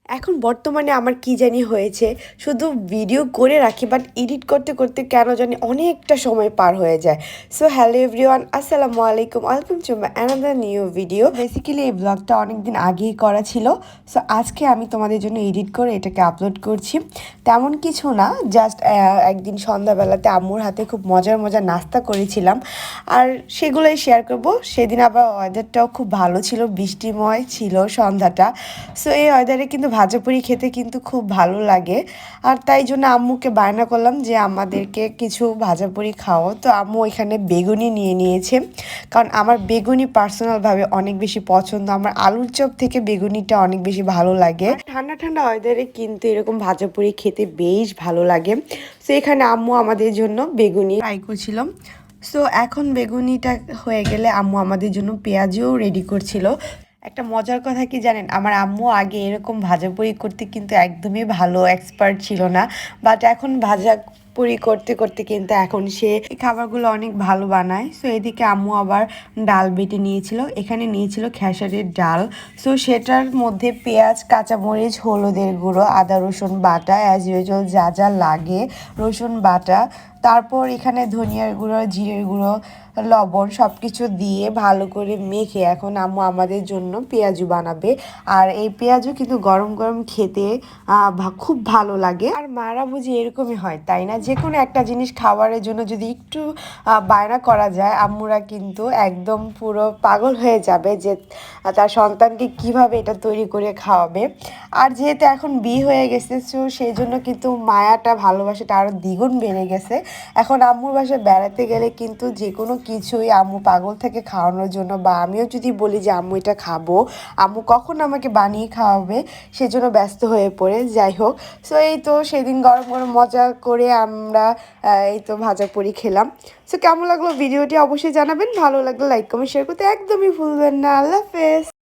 এখন বর্তমানে আমার কি জানি হয়েছে, শুধু ভিডিও করে রাখি বাট এডিট করতে করতে কেন জানি অনেকটা সময় পার হয়ে যায়। সো হ্যালো এভরিওয়ান, আসসালামু আলাইকুম, welcome to my another new video. Basically এই ব্লগটা অনেক দিন আগেই করা ছিল। সো আজকে আমি তোমাদের জন্য এডিট করে এটাকে আপলোড করছি। তেমন কিছু না, জাস্ট একদিন সন্ধ্যাবেলাতে আম্মুর হাতে খুব মজার মজার নাস্তা করেছিলাম, আর সেগুলোই শেয়ার করব। সেদিন আবার ওয়েদারটাও খুব ভালো ছিল, বৃষ্টিময় ছিল সন্ধ্যাটা। সো এই ওয়েদারে কিন্তু ভাজাপুরি খেতে কিন্তু খুব ভালো লাগে, আর তাই জন্য আম্মুকে বায়না করলাম যে আমাদেরকে কিছু ভাজাপুরি খাও। তো আম্মু এখানে বেগুনি নিয়ে নিয়েছে, কারণ আমার বেগুনি পার্সোনালভাবে অনেক বেশি পছন্দ। আমার আলুর চপ থেকে বেগুনিটা অনেক বেশি ভালো লাগে। ঠান্ডা ঠান্ডা ওয়েদারে কিন্তু এরকম ভাজাপুরি খেতে বেশ ভালো লাগে। সো এখানে আম্মু আমাদের জন্য বেগুনি ফ্রাই করছিলাম। সো এখন বেগুনিটা হয়ে গেলে আম্মু আমাদের জন্য পেঁয়াজও রেডি করছিল। একটা মজার কথা কি জানেন, আমার আম্মু আগে এরকম ভাজাপুরি করতে কিন্তু একদমই ভালো এক্সপার্ট ছিল না, বাট এখন ভাজাপুরি করতে করতে কিন্তু এখন সে এই খাবারগুলো অনেক ভালো বানায়। সো এদিকে আম্মু আবার ডাল বেটে নিয়েছিল, এখানে নিয়েছিল খেসারির ডাল। সো সেটার মধ্যে পেঁয়াজ, কাঁচামরিচ, হলুদের গুঁড়ো, আদা রসুন বাটা, অ্যাজ ইউজুয়াল যা যা লাগে, রসুন বাটা, তারপর এখানে ধনিয়ার গুঁড়ো, জিরের গুঁড়ো, লবণ সব কিছু দিয়ে ভালো করে মেখে এখন আম্মু আমাদের জন্য পেঁয়াজু বানাবে। আর এই পেঁয়াজু কিন্তু গরম গরম খেতে খুব ভালো লাগে। আর মারা বুঝি এরকমই হয়, তাই না? যে কোনো একটা জিনিস খাবারের জন্য যদি একটু বায়না করা যায়, আম্মুরা কিন্তু একদম পুরো পাগল হয়ে যাবে যে তার সন্তানকে কিভাবে এটা তৈরি করে খাওয়াবে। আর যেহেতু এখন বিয়ে হয়ে গেছে, সো সেই জন্য কিন্তু মায়াটা, ভালোবাসাটা আরও দ্বিগুণ বেড়ে গেছে। এখন আম্মুর বাসায় বেড়াতে গেলে কিন্তু যে কোনো কিছুই আম্মু পাগল থেকে খাওয়ানোর জন্য, বা আমিও যদি বলি যে আম্মু এটা খাবো, আম্মু কখন আমাকে বানিয়ে খাওয়াবে সেজন্য ব্যস্ত হয়ে পড়ে। যাই হোক, সো এই তো সেদিন গরম গরম মজা করে আমরা এই তো ভাজাপুরি খেলাম। সো কেমন লাগলো ভিডিওটি অবশ্যই জানাবেন, ভালো লাগলে লাইক কমেন্ট শেয়ার করতে একদমই ভুলবেন না। আল্লাহ হাফেজ।